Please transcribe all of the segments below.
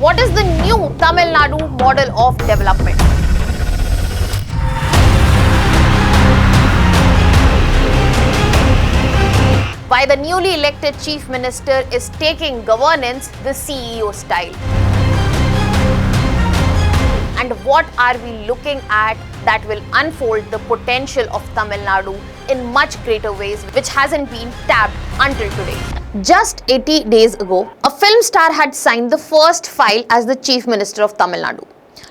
What is the new Tamil Nadu model of development? Why the newly elected Chief Minister is taking governance the CEO style. And what are we looking at that will unfold the potential of Tamil Nadu in much greater ways, which hasn't been tapped until today. Just 80 days ago, a film star had signed the first file as the Chief Minister of Tamil Nadu.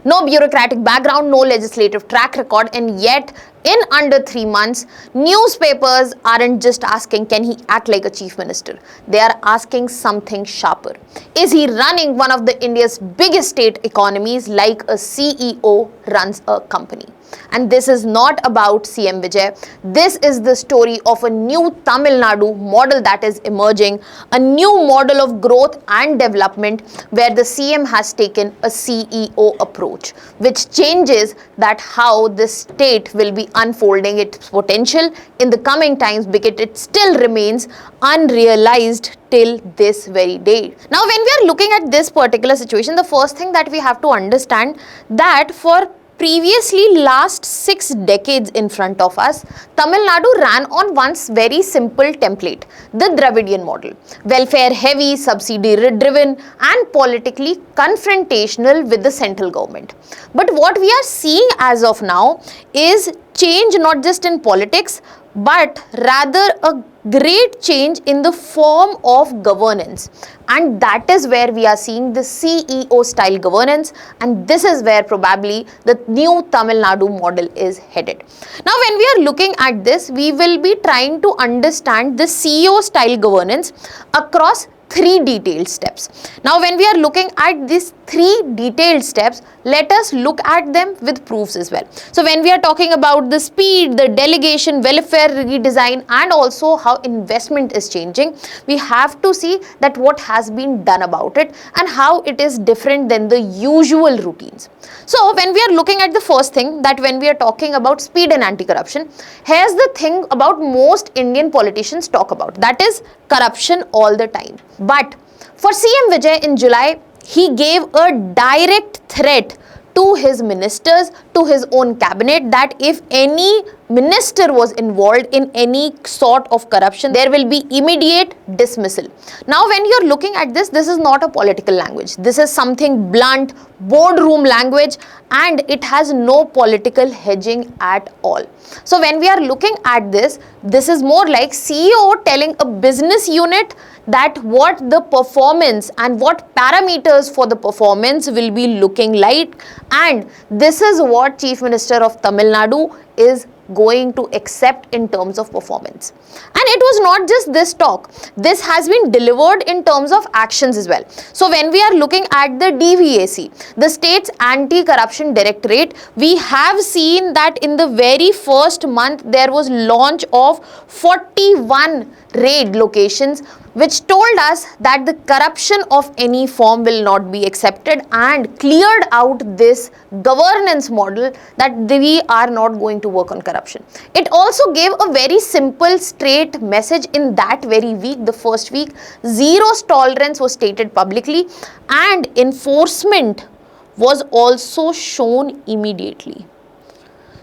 No bureaucratic background, no legislative track record, and yet in under 3 months, newspapers aren't just asking, can he act like a chief minister? They are asking something sharper. Is he running one of the India's biggest state economies like a CEO runs a company? And this is not about CM Vijay. This is the story of a new Tamil Nadu model that is emerging, a new model of growth and development where the CM has taken a CEO approach, which changes that how the state will be unfolding its potential in the coming times, because it still remains unrealized till this very day. Now, when we are looking at this particular situation, the first thing that we have to understand that for previously last 6 decades in front of us, Tamil Nadu ran on one very simple template, the Dravidian model. Welfare heavy, subsidy driven and politically confrontational with the central government. But what we are seeing as of now is change not just in politics, but rather a great change in the form of governance, and that is where we are seeing the CEO style governance, and this is where probably the new Tamil Nadu model is headed. Now, when we are looking at this, we will be trying to understand the CEO style governance across 3 detailed steps. Now, when we are looking at these 3 detailed steps, let us look at them with proofs as well. So, when we are talking about the speed, the delegation, welfare redesign, and also how investment is changing, we have to see that what has been done about it and how it is different than the usual routines. So, when we are looking at the first thing, that when we are talking about speed and anti-corruption, here's the thing about most Indian politicians talk about, that is corruption all the time. But for CM Vijay in July, he gave a direct threat to his ministers, to his own cabinet, that if any minister was involved in any sort of corruption, there will be immediate dismissal. Now, when you're looking at this, this is not a political language. This is something blunt, boardroom language, and it has no political hedging at all. So, when we are looking at this, this is more like CEO telling a business unit that what the performance and what parameters for the performance will be looking like, and this is what Chief Minister of Tamil Nadu is going to accept in terms of performance. And it was not just this talk, this has been delivered in terms of actions as well. So, when we are looking at the DVAC, the state's anti-corruption directorate, we have seen that in the very first month there was launch of 41 raid locations, which told us that the corruption of any form will not be accepted, and cleared out this governance model that we are not going to work on corruption. It also gave a very simple, straight message in that very week, the first week. Zero tolerance was stated publicly, and enforcement was also shown immediately.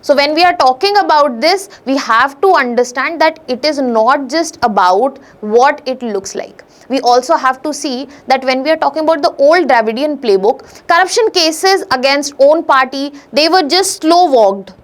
So, when we are talking about this, we have to understand that it is not just about what it looks like. We also have to see that when we are talking about the old Dravidian playbook, corruption cases against own party, they were just slow walked.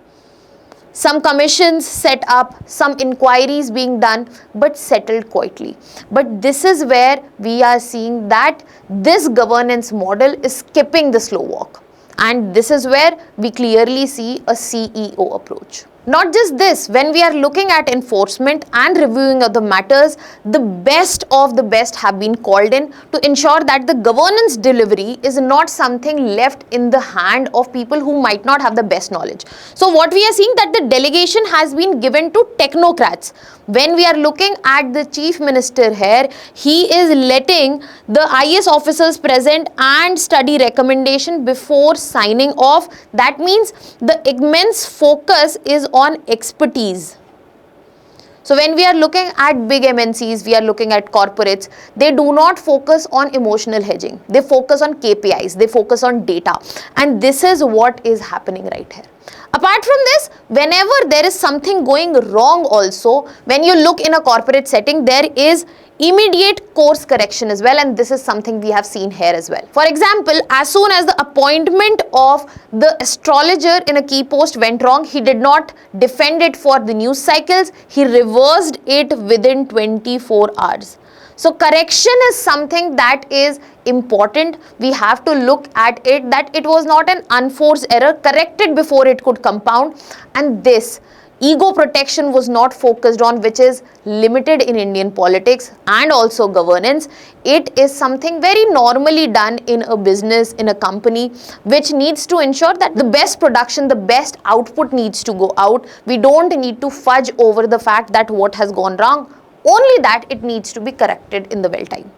Some commissions set up, some inquiries being done, but settled quietly. But this is where we are seeing that this governance model is skipping the slow walk. And this is where we clearly see a CEO approach. Not just this, when we are looking at enforcement and reviewing of the matters, the best of the best have been called in to ensure that the governance delivery is not something left in the hand of people who might not have the best knowledge. So, what we are seeing that the delegation has been given to technocrats. When we are looking at the Chief Minister here, he is letting the IAS officers present and study recommendation before signing off. That means the immense focus is on expertise. So when we are looking at big MNCs, we are looking at corporates, they do not focus on emotional hedging. They focus on KPIs, they focus on data. And this is what is happening right here. Apart from this, whenever there is something going wrong also, when you look in a corporate setting, there is immediate course correction as well, and this is something we have seen here as well. For example, as soon as the appointment of the astrologer in a key post went wrong, he did not defend it for the news cycles, he reversed it within 24 hours. So correction is something that is important. We have to look at it that it was not an unforced error, corrected before it could compound, and this ego protection was not focused on, which is limited in Indian politics and also governance. It is something very normally done in a business, in a company, which needs to ensure that the best production, the best output needs to go out. We don't need to fudge over the fact that what has gone wrong, only that it needs to be corrected in the well time.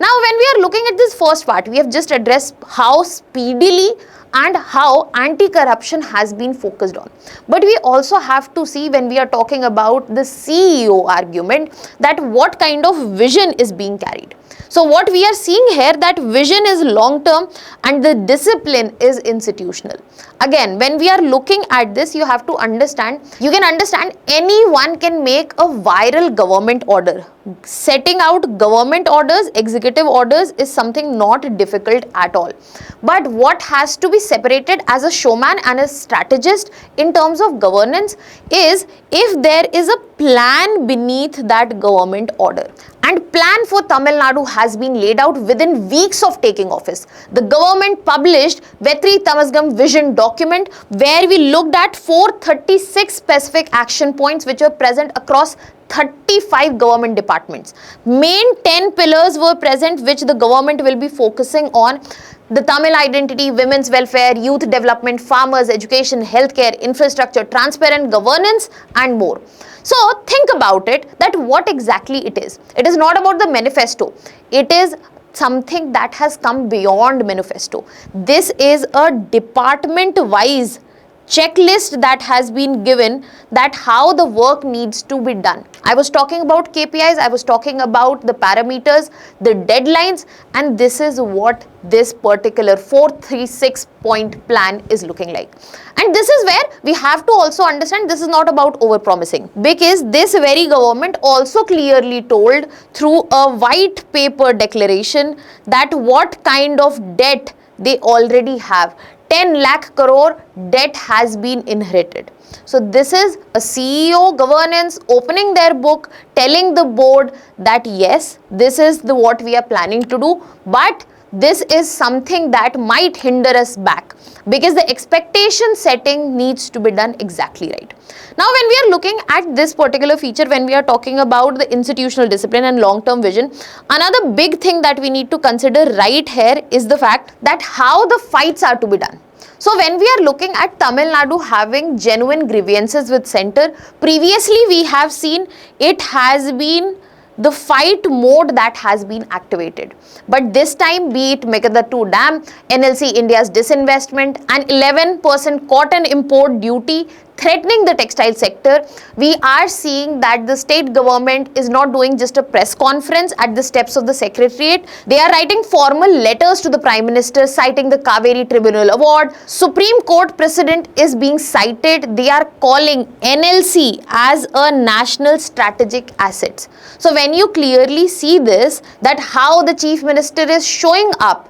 Now, when we are looking at this first part, we have just addressed how speedily and how anti-corruption has been focused on. But we also have to see, when we are talking about the CEO argument, that what kind of vision is being carried. So what we are seeing here, that vision is long term and the discipline is institutional. Again, when we are looking at this, you have to understand, you can understand anyone can make a viral government order. Setting out government orders, executive orders is something not difficult at all. But what has to be separated as a showman and a strategist in terms of governance is if there is a plan beneath that government order. And plan for Tamil Nadu has been laid out within weeks of taking office. The government published Vetri Tamasgam vision document where we looked at 436 specific action points which were present across 35 government departments. Main 10 pillars were present which the government will be focusing on: the Tamil identity, women's welfare, youth development, farmers, education, healthcare, infrastructure, transparent governance and more. So think about it, that what exactly it is. It is not about the manifesto. It is something that has come beyond manifesto. This is a department-wise checklist that has been given, that how the work needs to be done. I was talking about KPIs, I was talking about the parameters, the deadlines, and this is what this particular 436 point plan is looking like. And this is where we have to also understand this is not about over promising, because this very government also clearly told through a white paper declaration that what kind of debt they already have. 10 lakh crore debt has been inherited. So this is a CEO governance opening their book, telling the board that yes, this is what we are planning to do, but this is something that might hinder us back, because the expectation setting needs to be done exactly right. Now, when we are looking at this particular feature, when we are talking about the institutional discipline and long-term vision, another big thing that we need to consider right here is the fact that how the fights are to be done. So when we are looking at Tamil Nadu having genuine grievances with center, previously we have seen it has been the fight mode that has been activated. But this time, be it Megadatu Dam, NLC India's disinvestment and 11% cotton import duty threatening the textile sector, we are seeing that the state government is not doing just a press conference at the steps of the secretariat. They are writing formal letters to the Prime Minister citing the Kaveri Tribunal Award. Supreme Court precedent is being cited. They are calling NLC as a national strategic asset. So when you clearly see this, that how the Chief Minister is showing up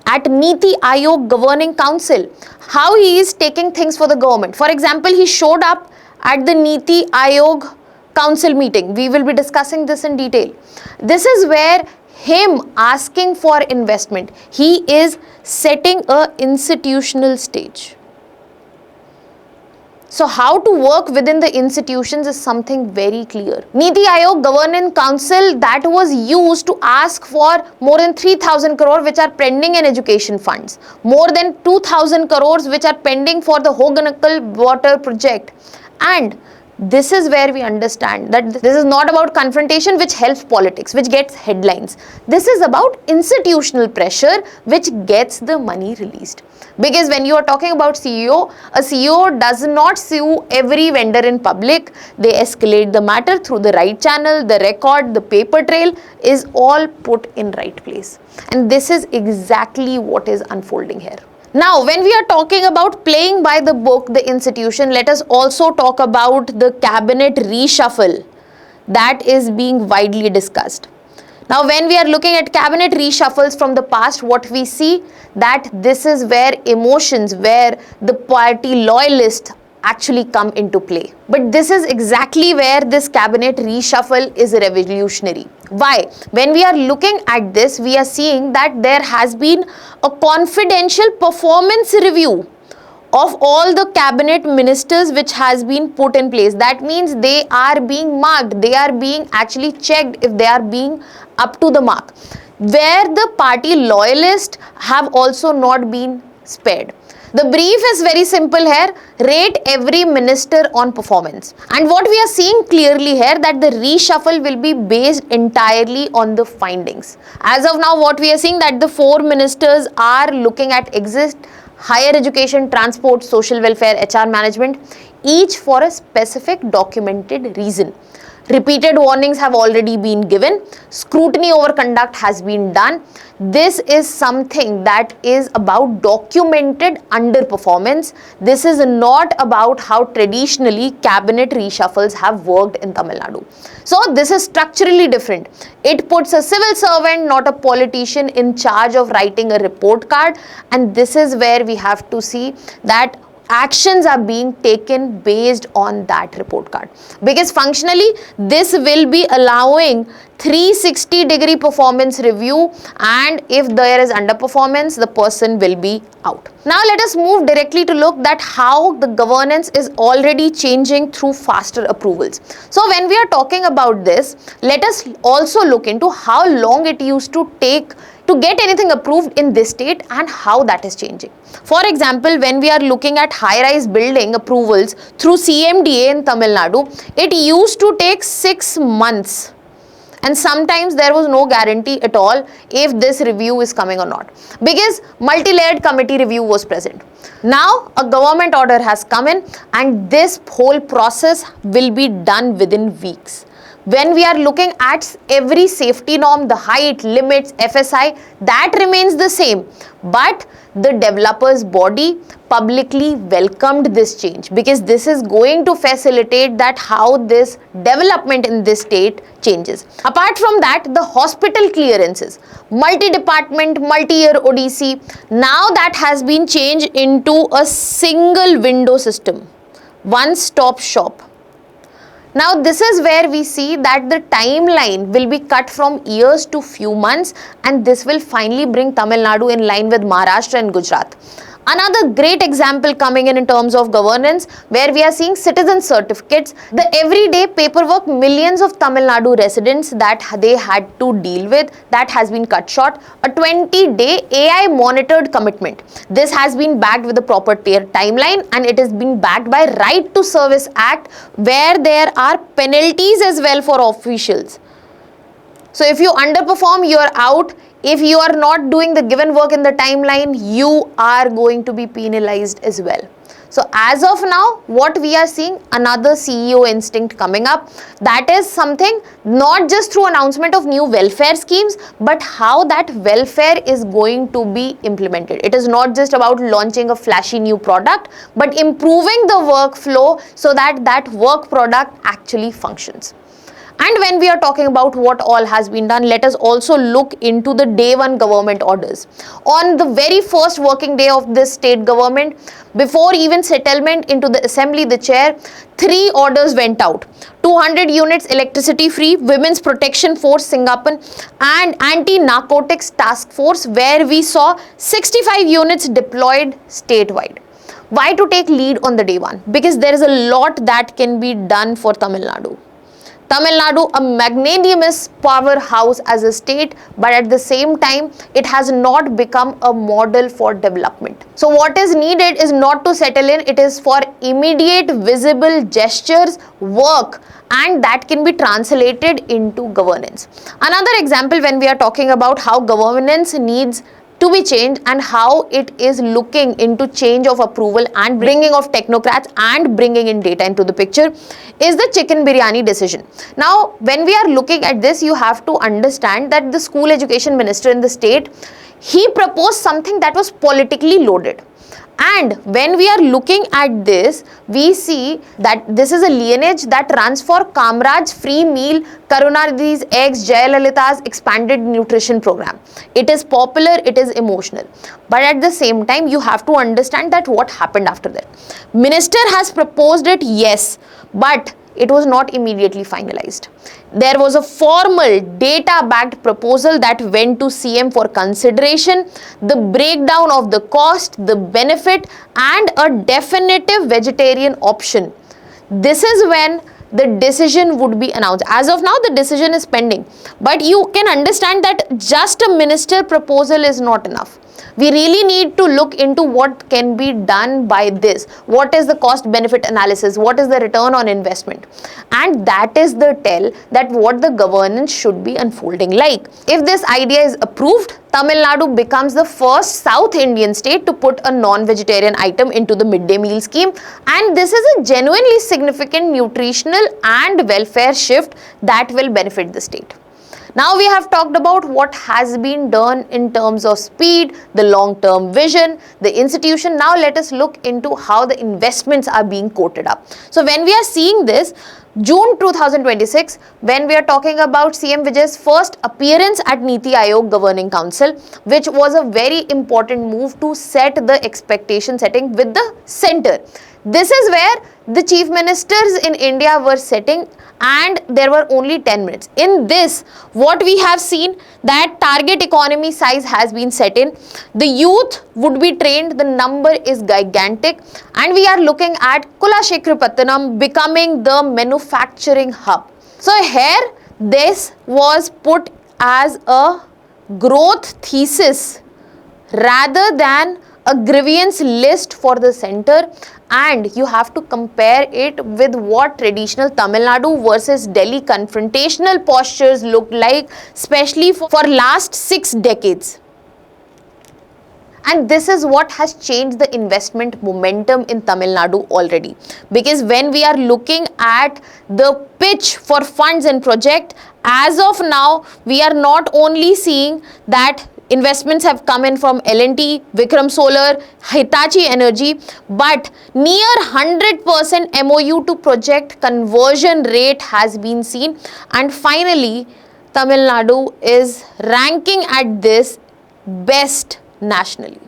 at Niti Aayog Governing Council, how he is taking things for the government. For example, he showed up at the Niti Aayog Council meeting. We will be discussing this in detail. This is where him asking for investment, he is setting a institutional stage. So how to work within the institutions is something very clear. Niti Aayog Governance Council that was used to ask for more than 3,000 crore which are pending in education funds, more than 2,000 crores which are pending for the Hoganakal water project, and This is where we understand that this is not about confrontation which helps politics, which gets headlines. This is about institutional pressure which gets the money released. Because when you are talking about CEO, a CEO does not sue every vendor in public. They escalate the matter through the right channel, the record, the paper trail is all put in right place. And this is exactly what is unfolding here. Now, when we are talking about playing by the book, the institution, let us also talk about the cabinet reshuffle that is being widely discussed. Now, when we are looking at cabinet reshuffles from the past, what we see that this is where emotions, where the party loyalists actually come into play. But this is exactly where this cabinet reshuffle is revolutionary. Why? When we are looking at this, we are seeing that there has been a confidential performance review of all the cabinet ministers which has been put in place. That means they are being marked, they are being actually checked if they are being up to the mark, where the party loyalists have also not been spared. The brief is very simple here, rate every minister on performance. And what we are seeing clearly here that the reshuffle will be based entirely on the findings. As of now, what we are seeing that the 4 ministers are looking at higher education, transport, social welfare, HR management, each for a specific documented reason. Repeated warnings have already been given. Scrutiny over conduct has been done. This is something that is about documented underperformance. This is not about how traditionally cabinet reshuffles have worked in Tamil Nadu. So this is structurally different. It puts a civil servant, not a politician, in charge of writing a report card. And this is where we have to see that actions are being taken based on that report card, because functionally this will be allowing 360-degree performance review, and if there is underperformance, the person will be out. Now let us move directly to look at how the governance is already changing through faster approvals. So when we are talking about this, let us also look into how long it used to take to get anything approved in this state and how that is changing. For example, when we are looking at high-rise building approvals through CMDA in Tamil Nadu, it used to take 6 months. And sometimes there was no guarantee at all if this review is coming or not, because multi-layered committee review was present. Now a government order has come in and this whole process will be done within weeks. When we are looking at every safety norm, the height, limits, FSI, that remains the same. But the developers body publicly welcomed this change, because this is going to facilitate that how this development in this state changes. Apart from that, the hospital clearances, multi-department, multi-year ODC, now that has been changed into a single window system, one-stop shop. Now this is where we see that the timeline will be cut from years to few months, and this will finally bring Tamil Nadu in line with Maharashtra and Gujarat. Another great example coming in terms of governance, where we are seeing citizen certificates, the everyday paperwork millions of Tamil Nadu residents that they had to deal with, that has been cut short. A 20-day AI monitored commitment. This has been backed with a proper timeline, and it is being backed by Right to Service Act, where there are penalties as well for officials. So if you underperform, you are out. If you are not doing the given work in the timeline, you are going to be penalized as well. So as of now, what we are seeing, another CEO instinct coming up. That is something not just through announcement of new welfare schemes, but how that welfare is going to be implemented. It is not just about launching a flashy new product, but improving the workflow so that that work product actually functions. And when we are talking about what all has been done, let us also look into the day one government orders. On the very first working day of this state government, before even settlement into the assembly, the chair, 3 orders went out. 200 units electricity free, Women's Protection Force Singapore, and Anti-Narcotics Task Force, where we saw 65 units deployed statewide. Why to take lead on the day one? Because there is a lot that can be done for Tamil Nadu. Tamil Nadu, a magnanimous powerhouse as a state, but at the same time, it has not become a model for development. So what is needed is not to settle in, it is for immediate visible gestures, work, and that can be translated into governance. Another example when we are talking about how governance needs to be changed and how it is looking into change of approval and bringing of technocrats and bringing in data into the picture is the chicken biryani decision. Now, when we are looking at this, you have to understand that the school education minister in the state, he proposed something that was politically loaded. And when we are looking at this, we see that this is a lineage that runs for Kamraj's free meal, Karunanidhi's eggs, Jayalalitha's expanded nutrition program. It is popular, it is emotional. But at the same time, you have to understand that what happened after that. Minister has proposed it, yes, but it was not immediately finalized. There was a formal data-backed proposal that went to CM for consideration, the breakdown of the cost, the benefit, and a definitive vegetarian option. This is when the decision would be announced. As of now, the decision is pending. But you can understand that just a minister proposal is not enough. We really need to look into what can be done by this. What is the cost benefit analysis? What is the return on investment? And that is the tell that what the governance should be unfolding like. If this idea is approved, Tamil Nadu becomes the first South Indian state to put a non-vegetarian item into the midday meal scheme. And this is a genuinely significant nutritional and welfare shift that will benefit the state. Now we have talked about what has been done in terms of speed, the long-term vision, the institution. Now let us look into how the investments are being quoted up. So when we are seeing this, June 2026, when we are talking about CM Vijay's first appearance at Niti Aayog Governing Council, which was a very important move to set the expectation setting with the center. This is where the chief ministers in India were setting, and there were only 10 minutes. In this, what we have seen that target economy size has been set in. The youth would be trained, the number is gigantic, and we are looking at Kulakshetrapatnam becoming the manufacturing hub. So here, this was put as a growth thesis rather than a grievance list for the center, and you have to compare it with what traditional Tamil Nadu versus Delhi confrontational postures looked like, especially for last 6 decades. And this is what has changed the investment momentum in Tamil Nadu already. Because when we are looking at the pitch for funds and project, as of now, we are not only seeing that investments have come in from L&T, Vikram Solar, Hitachi Energy, but near 100% MOU to project conversion rate has been seen. And finally, Tamil Nadu is ranking at this best nationally.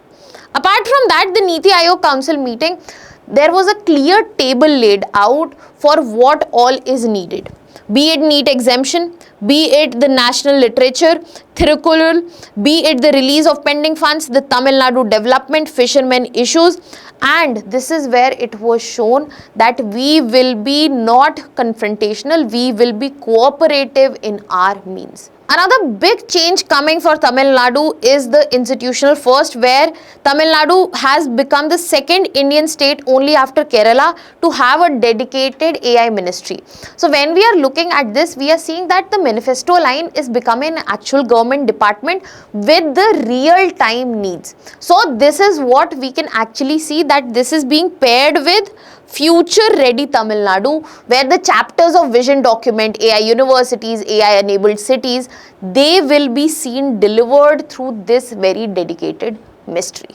Apart from that, the Niti Aayog Council meeting, there was a clear table laid out for what all is needed. Be it NEET exemption, be it the national literature, Thirukkural, be it the release of pending funds, the Tamil Nadu development, fishermen issues, and this is where it was shown that we will be not confrontational, we will be cooperative in our means. Another big change coming for Tamil Nadu is the institutional first, where Tamil Nadu has become the second Indian state only after Kerala to have a dedicated AI ministry. So when we are looking at this, we are seeing that the manifesto line is becoming an actual government department with the real-time needs. So this is what we can actually see, that this is being paired with Future Ready Tamil Nadu, where the chapters of vision document, AI universities, AI enabled cities, they will be seen delivered through this very dedicated mystery.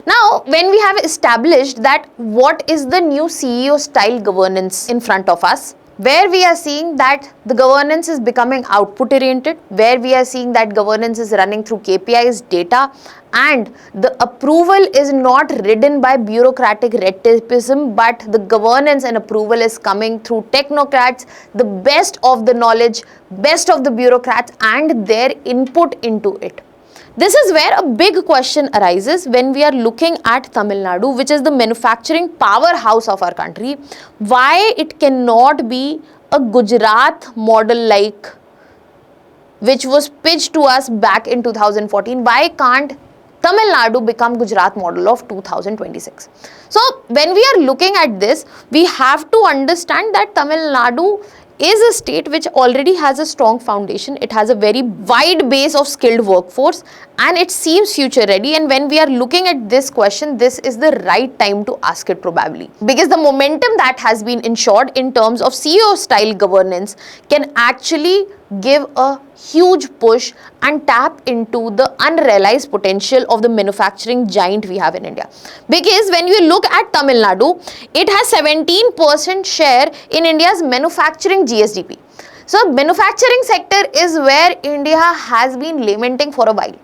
Now, when we have established that what is the new CEO style governance in front of us, where we are seeing that the governance is becoming output oriented, where we are seeing that governance is running through KPIs, data, and the approval is not ridden by bureaucratic red tapeism, but the governance and approval is coming through technocrats, the best of the knowledge, best of the bureaucrats, and their input into it. This is where a big question arises when we are looking at Tamil Nadu, which is the manufacturing powerhouse of our country, why it cannot be a Gujarat model like which was pitched to us back in 2014, why can't Tamil Nadu become Gujarat model of 2026? So when we are looking at this, we have to understand that Tamil Nadu is a state which already has a strong foundation. It has a very wide base of skilled workforce and it seems future ready. And when we are looking at this question, this is the right time to ask it probably, because the momentum that has been ensured in terms of CEO style governance can actually give a huge push and tap into the unrealized potential of the manufacturing giant we have in India. Because when you look at Tamil Nadu, it has 17% share in India's manufacturing GSDP. So manufacturing sector is where India has been lamenting for a while.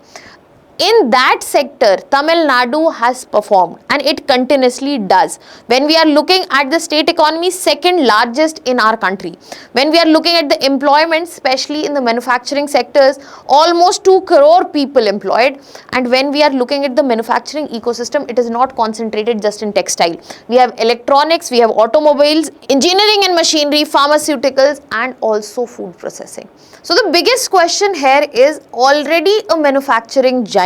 In that sector, Tamil Nadu has performed and it continuously does. When we are looking at the state economy, second largest in our country. When we are looking at the employment, especially in the manufacturing sectors, almost 2 crore people employed. And when we are looking at the manufacturing ecosystem, it is not concentrated just in textile. We have electronics, we have automobiles, engineering and machinery, pharmaceuticals, and also food processing. So the biggest question here is already a manufacturing giant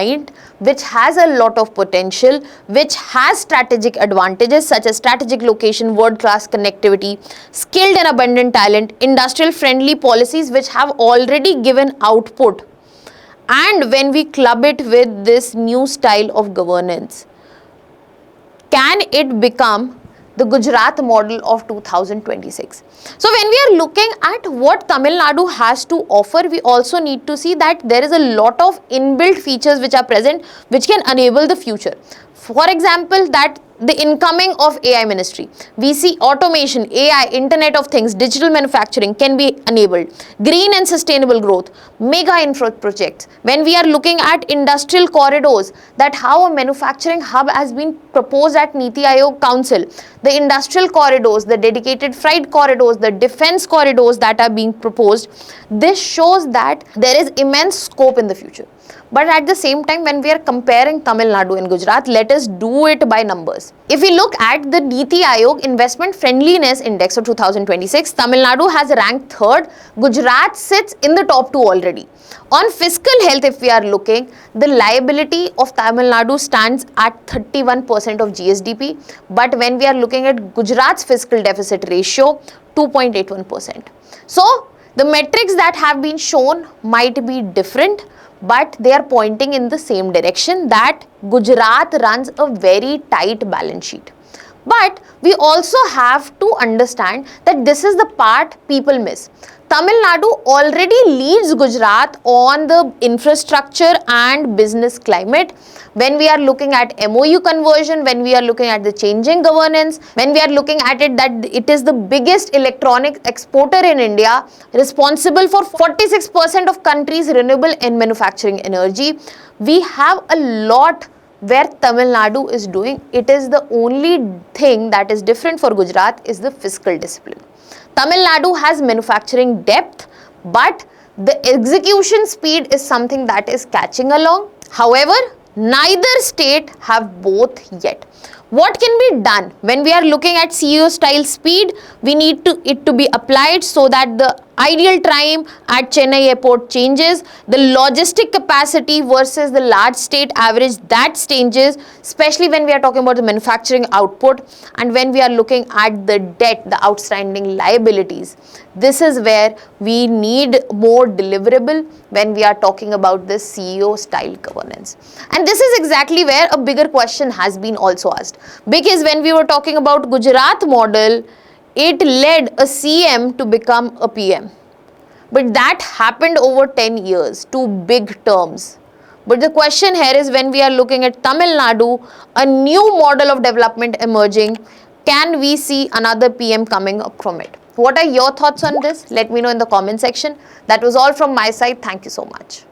which has a lot of potential, which has strategic advantages such as strategic location, world-class connectivity, skilled and abundant talent, industrial friendly policies which have already given output. And when we club it with this new style of governance, can it become the Gujarat model of 2026? So when we are looking at what Tamil Nadu has to offer, we also need to see that there is a lot of inbuilt features which are present which can enable the future. For example, that the incoming of AI ministry. We see automation, AI, Internet of Things, digital manufacturing can be enabled. Green and sustainable growth, mega infra projects. When we are looking at industrial corridors, that how a manufacturing hub has been proposed at Niti Aayog Council. The industrial corridors, the dedicated freight corridors, the defense corridors that are being proposed. This shows that there is immense scope in the future. But at the same time, when we are comparing Tamil Nadu and Gujarat, let us do it by numbers. If we look at the Niti Aayog Investment Friendliness Index of 2026, Tamil Nadu has ranked 3rd, Gujarat sits in the top 2 already. On fiscal health, if we are looking, the liability of Tamil Nadu stands at 31% of GSDP. But when we are looking at Gujarat's fiscal deficit ratio, 2.81%. So the metrics that have been shown might be different, but they are pointing in the same direction that Gujarat runs a very tight balance sheet. But we also have to understand that this is the part people miss. Tamil Nadu already leads Gujarat on the infrastructure and business climate. When we are looking at MOU conversion, when we are looking at the changing governance, when we are looking at it that it is the biggest electronic exporter in India, responsible for 46% of country's renewable and manufacturing energy, we have a lot where Tamil Nadu is doing. It is the only thing that is different for Gujarat is the fiscal discipline. Tamil Nadu has manufacturing depth, but the execution speed is something that is catching along. However, neither state have both yet. What can be done when we are looking at CEO style speed? We need it to be applied so that the ideal time at Chennai airport changes, the logistic capacity versus the large state average that changes, especially when we are talking about the manufacturing output, and when we are looking at the debt, the outstanding liabilities. This is where we need more deliverable when we are talking about this CEO style governance. And this is exactly where a bigger question has been also asked. Because when we were talking about Gujarat model, it led a CM to become a PM. But that happened over 10 years, 2 big terms. But the question here is when we are looking at Tamil Nadu, a new model of development emerging, can we see another PM coming up from it? What are your thoughts on this? Let me know in the comment section. That was all from my side. Thank you so much.